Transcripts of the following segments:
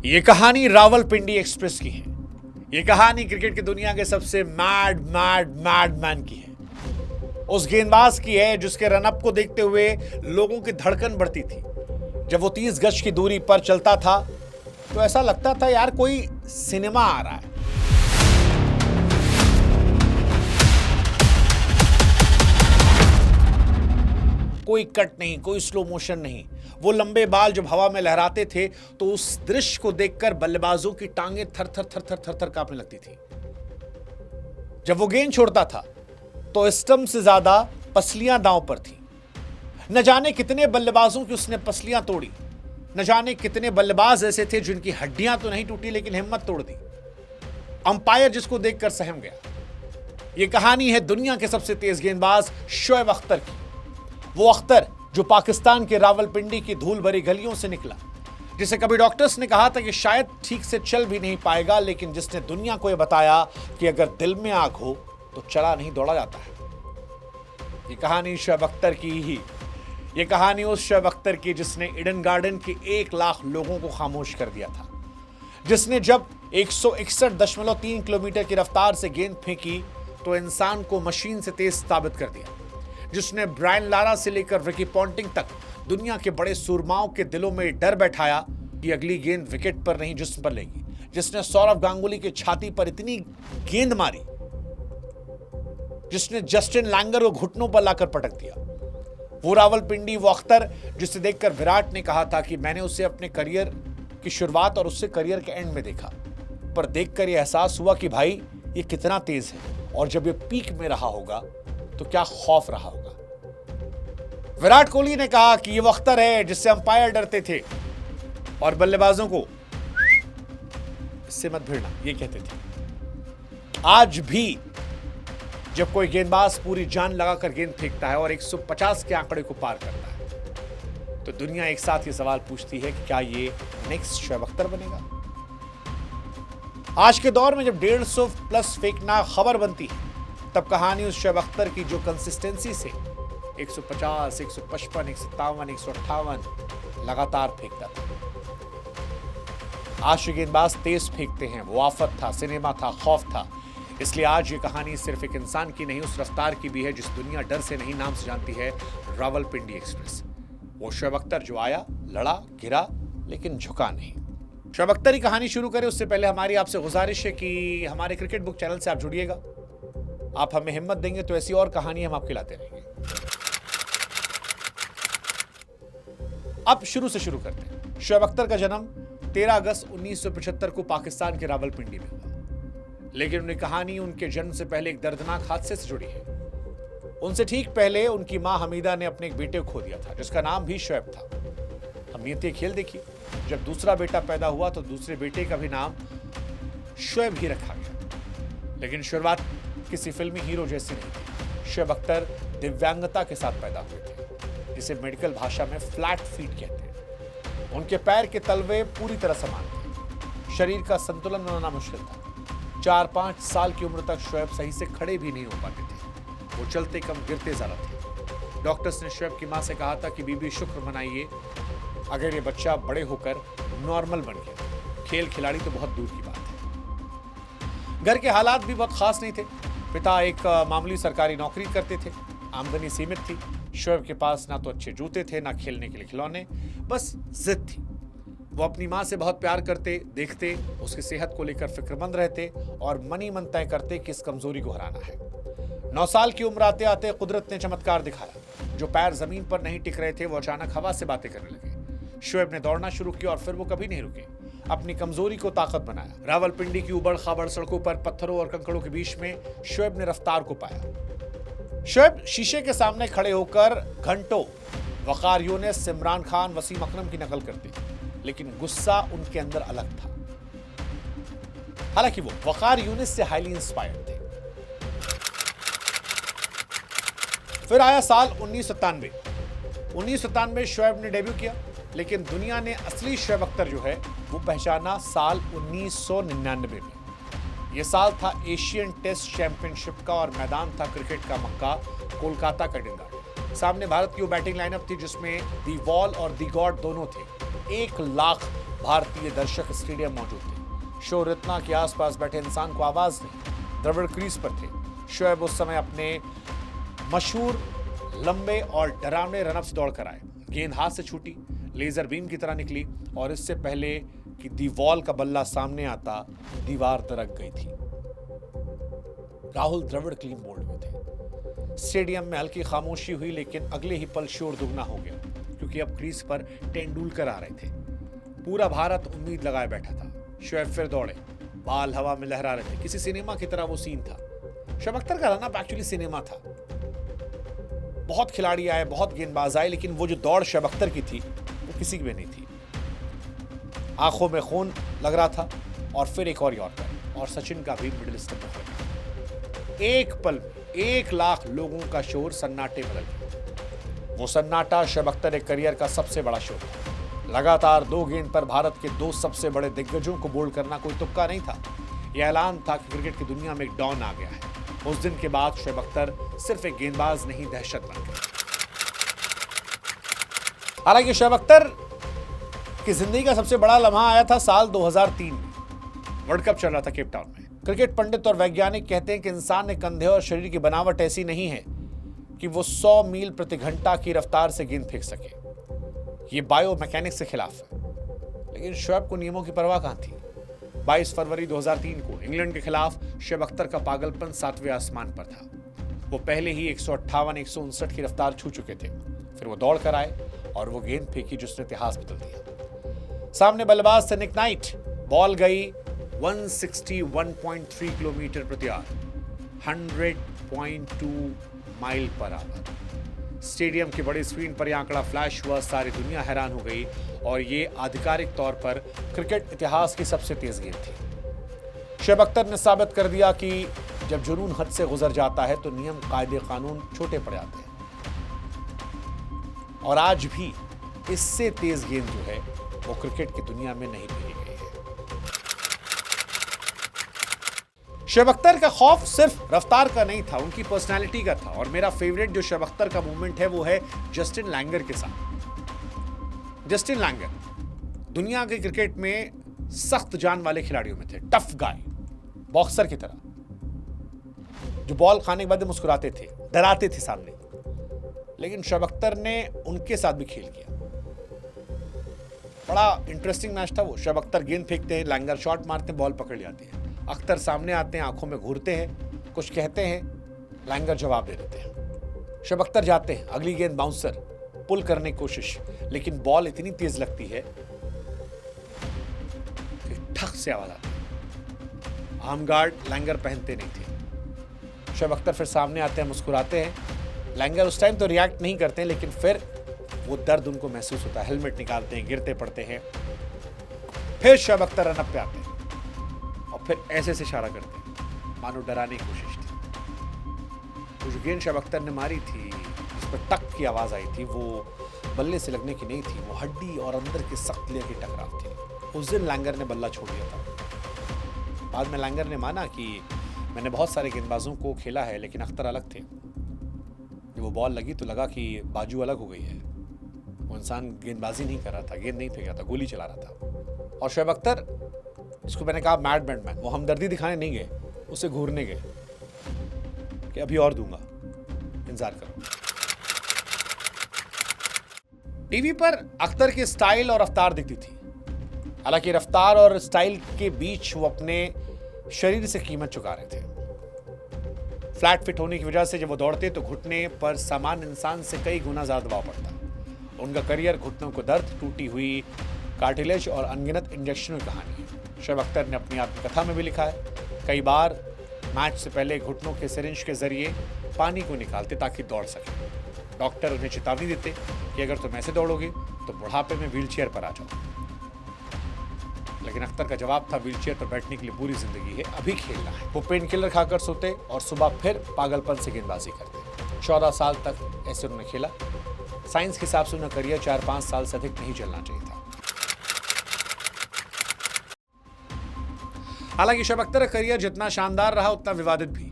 ये कहानी रावलपिंडी एक्सप्रेस की है। ये कहानी क्रिकेट की दुनिया के सबसे मैड मैन की है। उस गेंदबाज की है जिसके रनअप को देखते हुए लोगों की धड़कन बढ़ती थी। जब वो 30 गज की दूरी पर चलता था तो ऐसा लगता था यार कोई सिनेमा आ रहा है। कोई कट नहीं, कोई स्लो मोशन नहीं। वो लंबे बाल जब हवा में लहराते थे तो उस दृश्य को देखकर बल्लेबाजों की टांगें थर थर थर थर थर थर कांपने लगती थी। जब वो गेंद छोड़ता था तो स्टंप से ज्यादा पसलियां दांव पर थी। न जाने कितने बल्लेबाजों की उसने पसलियां तोड़ी। न जाने कितने बल्लेबाज ऐसे थे जिनकी हड्डियां तो नहीं टूटी लेकिन हिम्मत तोड़ दी। अंपायर जिसको देखकर सहम गया। यह कहानी है दुनिया के सबसे तेज गेंदबाज शोएब अख्तर की। वो अख्तर जो पाकिस्तान के रावलपिंडी की धूल भरी गलियों से निकला, जिसे कभी डॉक्टर्स ने कहा था कि शायद ठीक से चल भी नहीं पाएगा, लेकिन जिसने दुनिया को यह बताया कि अगर दिल में आग हो तो चला नहीं दौड़ा जाता है। ये कहानी शोएब अख्तर की ही। ये कहानी उस शोएब अख्तर की जिसने ईडन गार्डन के 1 लाख लोगों को खामोश कर दिया था, जिसने जब 161.3 किलोमीटर की रफ्तार से गेंद फेंकी तो इंसान को मशीन से तेज साबित कर दिया, जिसने ब्रायन लारा से लेकर रिकी पॉन्टिंग तक दुनिया के बड़े सूरमाओं के दिलों में डर बैठाया कि अगली गेंद विकेट पर नहीं जिस्म पर लेगी, जिसने सौरव गांगुली की छाती पर इतनी गेंद मारी, जिसने जस्टिन लैंगर को घुटनों पर लाकर पटक दिया। वो रावलपिंडी, वो अख्तर जिसे देखकर विराट ने कहा था कि मैंने उसे अपने करियर की शुरुआत और उससे करियर के एंड में देखा, पर देखकर यह एहसास हुआ कि भाई ये कितना तेज है, और जब ये पीक में रहा होगा तो क्या खौफ रहा होगा। विराट कोहली ने कहा कि ये वो अख्तर है जिससे अंपायर डरते थे और बल्लेबाजों को इससे मत भिड़ना ये कहते थे। आज भी जब कोई गेंदबाज पूरी जान लगाकर गेंद फेंकता है और 150 के आंकड़े को पार करता है तो दुनिया एक साथ ये सवाल पूछती है कि क्या ये नेक्स्ट शोएब अख्तर बनेगा। आज के दौर में जब 150 प्लस फेंकना खबर बनती है तब कहानी उस शोएब अख्तर की जो कंसिस्टेंसी से 150, 155, 157, 158 लगातार फेंकता था। आज जो गेंदबाज तेज फेंकते हैं वो आफत था, सिनेमा था, खौफ था। इसलिए आज ये कहानी सिर्फ एक इंसान की नहीं, उस रफ्तार की भी है जिस दुनिया डर से नहीं नाम से जानती है, रावलपिंडी एक्सप्रेस। वो शोएब अख्तर जो आया, लड़ा, गिरा, लेकिन झुका नहीं। शोएब अख्तर की कहानी शुरू करें उससे पहले हमारी आपसे गुजारिश है कि हमारे क्रिकेट बुक चैनल से आप जुड़िएगा। आप हमें हिम्मत देंगे तो ऐसी और कहानी हम आपके लाते रहेंगे। अब शुरू से शुरू करते हैं। शोएब अख्तर का जन्म 13 अगस्त 1975 को पाकिस्तान के रावलपिंडी में हुआ, लेकिन उनकी कहानी उनके जन्म से पहले एक दर्दनाक हादसे से जुड़ी है। उनसे ठीक पहले उनकी मां हमीदा ने अपने एक बेटे को खो दिया था जिसका नाम भी शोएब था। हम नियति खेल देखिए, जब दूसरा बेटा पैदा हुआ तो दूसरे बेटे का भी नाम शोएब ही रखा गया, लेकिन शुरुआत किसी फिल्मी हीरो जैसी नहीं थी। शोएब अख्तर दिव्यांगता के साथ पैदा हुए थे, जिसे मेडिकल भाषा में फ्लैट फीट कहते हैं। उनके पैर के तलवे पूरी तरह समान थे। शरीर का संतुलन बनाना मुश्किल था। 4-5 साल की उम्र तक शोएब सही से खड़े भी नहीं हो पाते थे। वो चलते कम, गिरते ज्यादा थे। डॉक्टर्स ने शोएब की मां से कहा था कि बीबी शुक्र मनाइए अगर ये बच्चा बड़े होकर नॉर्मल बन गया, खेल खिलाड़ी तो बहुत दूर की बात है। घर के हालात भी बहुत खास नहीं थे। पिता एक मामूली सरकारी नौकरी करते थे, आमदनी सीमित थी। शोएब के पास ना तो अच्छे जूते थे ना खेलने के लिए खिलौने, बस जिद थी। वो अपनी मां से बहुत प्यार करते, देखते, उसकी सेहत को लेकर फिक्रमंद रहते और मन ही मन तय करते कि इस कमजोरी को हराना है। 9 साल की उम्र आते आते कुदरत ने चमत्कार दिखाया। जो पैर जमीन पर नहीं टिक रहे थे वो अचानक हवा से बातें करने लगे। शोएब ने दौड़ना शुरू किया और फिर वो कभी नहीं रुके। अपनी कमजोरी को ताकत बनाया। रावलपिंडी की उबड़ खाबड़ सड़कों पर पत्थरों और कंकड़ों के बीच में शोएब ने रफ्तार को पाया। शोएब शीशे के सामने खड़े होकर घंटों वकार यूनिस, इमरान खान, वसीम अकरम की नकल करते, लेकिन गुस्सा उनके अंदर अलग था। हालांकि वो वकार यूनिस से हाईली इंस्पायर्ड थे। फिर आया साल 1997। 1997 शोएब ने डेब्यू किया, लेकिन दुनिया ने असली शोएब अख्तर जो है वो पहचाना साल 1999 में। यह साल था एशियन टेस्ट चैंपियनशिप का और मैदान था क्रिकेट का मक्का, कोलकाता का ईडन गार्डन। सामने भारत की वो बैटिंग लाइनअप थी जिसमें दी वॉल और दी गॉड दोनों थे। 1 लाख भारतीय दर्शक स्टेडियम मौजूद थे। शोर इतना कि आसपास बैठे इंसान को आवाज नहीं। द्रविड़ क्रीज पर थे। शोएब उस समय अपने मशहूर लंबे और डरावने रनअप से दौड़कर आए। गेंद हाथ से छूटी, लेजर बीम की तरह निकली और इससे पहले कि दीवार का बल्ला सामने आता, दीवार दरक गई थी। राहुल द्रविड़ क्लीन बोल्ड में थे। स्टेडियम में हल्की खामोशी हुई, लेकिन अगले ही पल शोर दुगना हो गया, क्योंकि अब क्रीज पर तेंदुलकर आ रहे थे। पूरा भारत उम्मीद लगाए बैठा था। शोएब फिर दौड़े, बाल हवा में लहरा रहे थे। किसी सिनेमा की तरह वो सीन था। शोएब अख्तर का रनअप एक्चुअली सिनेमा था। बहुत खिलाड़ी आए, बहुत गेंदबाज आए, लेकिन वो जो दौड़ शोएब अख्तर की थी वो किसी की भी नहीं थी। आंखों में खून लग रहा था और फिर एक और यॉर्कर, और सचिन का भी मिडिल स्टंप पर लगा। एक पल 1 लाख लोगों का शोर सन्नाटे बदल गया। वो सन्नाटा शोएब अख्तर के करियर का सबसे बड़ा शोर था। लगातार 2 गेंद पर भारत के 2 सबसे बड़े दिग्गजों को बोल्ड करना कोई तुक्का नहीं था। यह ऐलान था कि क्रिकेट की दुनिया में एक डॉन आ गया है। उस दिन के बाद शोएब अख्तर सिर्फ एक गेंदबाज नहीं, दहशत बन गए। हालांकि शोएब अख्तर की जिंदगी का सबसे बड़ा लम्हा आया था साल 2003 में। वर्ल्ड कप चल रहा था केप टाउन में। क्रिकेट पंडित और वैज्ञानिक कहते हैं कि इंसान के कंधे और शरीर की बनावट ऐसी नहीं है कि वो 100 मील प्रति घंटा की रफ्तार से गेंद फेंक सके। ये बायो मैकेनिक्स के खिलाफ है। लेकिन शोएब को नियमों की परवाह कहां थी। 22 फरवरी 2003 को इंग्लैंड के खिलाफ शोएब अख्तर का पागलपन 7वें आसमान पर था। वो पहले ही 158-159 की रफ्तार छू चुके थे। फिर वो दौड़ कर आए और वो गेंद फेंकी जिसने इतिहास बदल दिया। सामने बल्लेबाज थे निक नाइट। बॉल गई 161.3 किलोमीटर प्रति hour, 100.2 mile per hour. Stadium की बड़ी स्क्रीन पर यह आंकड़ा फ्लैश हुआ। सारी दुनिया हैरान हो गई और ये आधिकारिक तौर पर क्रिकेट इतिहास की सबसे तेज गेंद थी। शोएब अख्तर ने साबित कर दिया कि जब जुनून हद से गुजर जाता है तो नियम, कायदे, कानून छोटे पड़ जाते हैं। और आज भी इससे तेज गेंद जो है वो क्रिकेट की दुनिया में नहीं भेजी गई है। शोएब अख्तर का खौफ सिर्फ रफ्तार का नहीं था, उनकी पर्सनालिटी का था। और मेरा फेवरेट जो शोएब अख्तर का मूवमेंट है वो है जस्टिन लैंगर के साथ। जस्टिन लैंगर दुनिया के क्रिकेट में सख्त जान वाले खिलाड़ियों में थे। टफ गाय, बॉक्सर की तरह, जो बॉल खाने के बाद मुस्कुराते थे, डराते थे सामने। लेकिन शोएब अख्तर ने उनके साथ भी खेल किया। बड़ा इंटरेस्टिंग मैच था वो। शोएब अख्तर गेंद फेंकते हैं, लैंगर शॉट मारते हैं, बॉल पकड़ जाती है। अख्तर सामने आते हैं, आंखों में घूरते हैं, कुछ कहते हैं, लैंगर जवाब दे देते हैं। शोएब अख्तर जाते हैं, अगली गेंद बाउंसर, पुल करने की कोशिश, लेकिन बॉल इतनी तेज लगती है कि ठक से आवाज आती है। आर्म गार्ड लैंगर पहनते नहीं थे। शोएब अख्तर फिर सामने आते हैं, मुस्कुराते हैं। लैंगर उस टाइम तो रिएक्ट नहीं करते हैं, लेकिन फिर वो दर्द उनको महसूस होता है। हेलमेट निकालते हैं, गिरते पड़ते हैं। फिर शोएब अख्तर रनअप पे आते हैं और फिर ऐसे से इशारा करते हैं, मानो डराने की कोशिश थी। वो जो गेंद शोएब अख्तर ने मारी थी, उस पर टक की आवाज आई थी, वो बल्ले से लगने की नहीं थी, वो हड्डी और अंदर के सख्त लेयर की टकराव थी। उस दिन लैंगर ने बल्ला छोड़ दिया था। बाद में लैंगर ने माना कि मैंने बहुत सारे गेंदबाजों को खेला है, लेकिन अख्तर अलग थे। जब वो बॉल लगी तो लगा कि बाजू अलग हो गई है। वो इंसान गेंदबाजी नहीं कर रहा था, गेंद नहीं फेंक रहा था, गोली चला रहा था। और शोएब अख्तर, जिसको मैंने कहा मैड बैटमैन, वो हमदर्दी दिखाने नहीं गए, उसे घूरने गए कि अभी और दूंगा, इंतजार करो। टीवी पर अख्तर की स्टाइल और रफ्तार दिखती थी। हालांकि रफ्तार और स्टाइल के बीच वो अपने शरीर से कीमत चुका रहे थे। फ्लैट फिट होने की वजह से जब वो दौड़ते तो घुटने पर सामान्य इंसान से कई गुना ज्यादा दबाव पड़ता। उनका करियर घुटनों को दर्द, टूटी हुई कार्टिलेज और अनगिनत इंजेक्शनों की कहानी है। शोएब अख्तर ने अपनी आत्मकथा में भी लिखा है, कई बार मैच से पहले घुटनों के सिरिंज के जरिए पानी को निकालते ताकि दौड़ सके। डॉक्टर उन्हें चेतावनी देते कि अगर तुम ऐसे दौड़ोगे तो बुढ़ापे में व्हीलचेयर पर आ जाओ। लेकिन अख्तर का जवाब था, व्हीलचेयर पर बैठने के लिए पूरी जिंदगी है, अभी खेलना है। वो पेन किलर खाकर सोते और सुबह फिर पागलपन से गेंदबाजी करते। 14 साल तक ऐसे उन्होंने खेला। साइंस के हिसाब से उनका करियर 4-5 साल से अधिक नहीं चलना चाहिए था। हालांकि शोएब अख्तर का करियर जितना शानदार रहा उतना विवादित भी।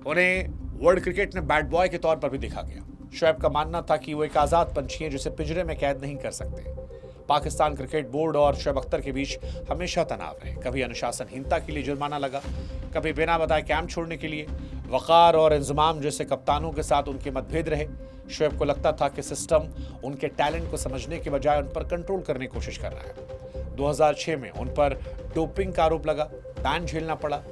उन्हें वर्ल्ड क्रिकेट ने बैड बॉय के तौर पर भी देखा गया। शोएब का मानना था कि वो एक आजाद पंछी है जिसे पिंजरे में कैद नहीं कर सकते। पाकिस्तान क्रिकेट बोर्ड और शोएब अख्तर के बीच हमेशा तनाव रहे। कभी अनुशासनहीनता के लिए जुर्माना लगा, कभी बिना बताए कैंप छोड़ने के लिए। वकार और इंजमाम जैसे कप्तानों के साथ उनके मतभेद रहे। शोएब को लगता था कि सिस्टम उनके टैलेंट को समझने के बजाय उन पर कंट्रोल करने की कोशिश कर रहा है। 2006 में उन पर डोपिंग का आरोप लगा, बैन झेलना पड़ा।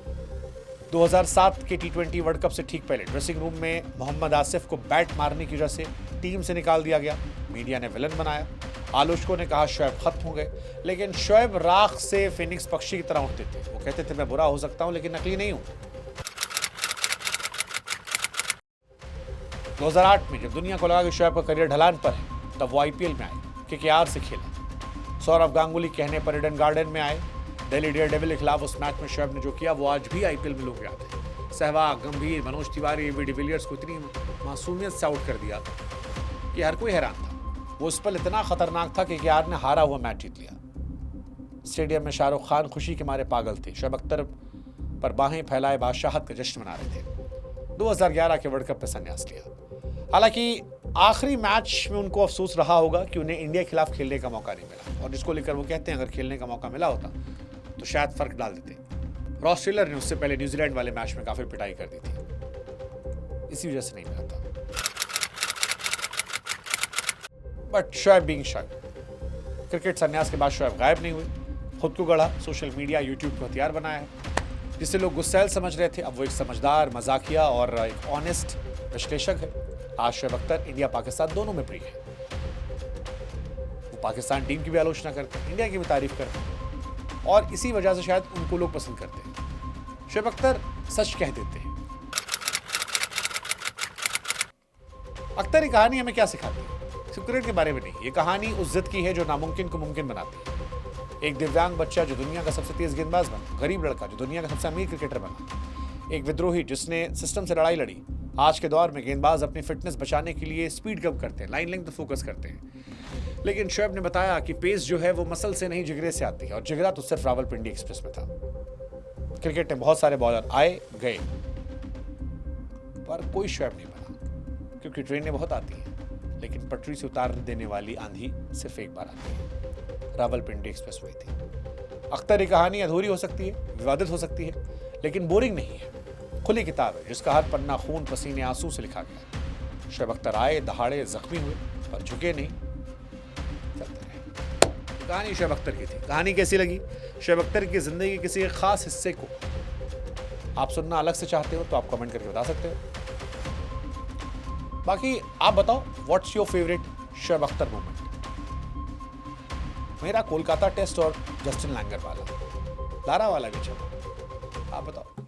2007 के T20 वर्ल्ड कप से ठीक पहले ड्रेसिंग रूम में मोहम्मद आसिफ को बैट मारने की वजह से टीम से निकाल दिया गया। मीडिया ने विलन बनाया। आलोचकों ने कहा शोएब खत्म हो गए, लेकिन शोएब राख से फिनिक्स पक्षी की तरह उठते थे। वो कहते थे मैं बुरा हो सकता हूं लेकिन नकली नहीं हूं। 2008 में जब दुनिया को लगा कि शोएब का करियर ढलान पर है, तब वो IPL में आए, KKR से खेला। सौरव गांगुली कहने पर ईडन गार्डन में आए। दिल्ली डेयरडेविल के खिलाफ उस मैच में शोएब ने जो किया वो आज भी IPL में लोग याद है। सहवाग, गंभीर, मनोज तिवारी, एबी डिविलियर्स को इतनी मासूमियत से आउट कर दिया कि हर कोई हैरान था। वो उस पल इतना खतरनाक था कि KKR ने हारा हुआ मैच जीत लिया। स्टेडियम में शाहरुख खान खुशी के मारे पागल थे। शोएब अख्तर पर बाहें फैलाए बादशाहत का जश्न मना रहे थे। 2011 के वर्ल्ड कप में संन्यास लिया। हालांकि आखिरी मैच में उनको अफसोस रहा होगा कि उन्हें इंडिया के खिलाफ खेलने का मौका नहीं मिला, और जिसको लेकर वो कहते हैं अगर खेलने का मौका मिला होता तो शायद फर्क डाल देते। रॉस टेलर ने उससे पहले न्यूजीलैंड वाले मैच में काफी पिटाई कर दी थी, इसी वजह से नहीं मिला था। But Shoaib being Shoaib, cricket संन्यास के बाद शोएब गायब नहीं हुए। खुद को गढ़ा, सोशल मीडिया, यूट्यूब को हथियार बनाया है। जिसे लोग गुस्सैल समझ रहे थे, अब वो एक समझदार, मजाकिया और एक ऑनेस्ट विश्लेषक है। आज शोएब अख्तर इंडिया पाकिस्तान दोनों में प्रिय है। वो पाकिस्तान टीम की भी आलोचना करते हैं, इंडिया की भी तारीफ करते हैं, और इसी वजह से शायद उनको लोग पसंद करते हैं। शोएब अख्तर सच कह देते हैं। अख्तर की कहानी हमें क्या सिखाती है? सिर्फ क्रिकेट के बारे में नहीं, ये कहानी उस जिद की है जो नामुमकिन को मुमकिन बनाती है। एक दिव्यांग बच्चा जो दुनिया का सबसे तेज गेंदबाज बना, गरीब लड़का जो दुनिया का सबसे अमीर क्रिकेटर बना, एक विद्रोही जिसने सिस्टम से लड़ाई लड़ी। आज के दौर में गेंदबाज अपनी फिटनेस बचाने के लिए स्पीड कम करते हैं, लाइन लेंथ पे फोकस करते हैं, लेकिन शोएब ने बताया कि पेस जो है वो मसल से नहीं जिगरे से आती है, और जिगरा तो सिर्फ रावलपिंडी एक्सप्रेस में था। क्रिकेट में बहुत सारे बॉलर आए गए, पर कोई शोएब नहीं बना, क्योंकि ट्रेनें बहुत आती हैं लेकिन पटरी से उतार देने वाली आंधी सिर्फ एक बार आती है। रावलपिंडी एक्सप्रेस वही थी। अख्तर की कहानी अधूरी हो सकती है, विवादित हो सकती है, लेकिन बोरिंग नहीं है। खुली किताब है जिसका हर पन्ना खून, पसीने, आंसू से लिखा गया। शोएब अख्तर आए, दहाड़े, जख्मी हुए, पर झुके नहीं, चलते रहे। कहानी शोएब अख्तर की थी। कहानी कैसी लगी? शोएब अख्तर की जिंदगी के किसी एक खास हिस्से को आप सुनना अलग से चाहते हो तो आप कमेंट करके बता सकते हो। बाकी आप बताओ, what's your favourite Shoaib Akhtar moment? मेरा कोलकाता टेस्ट और जस्टिन लैंगर वाला, लारा वाला भी चलो, आप बताओ।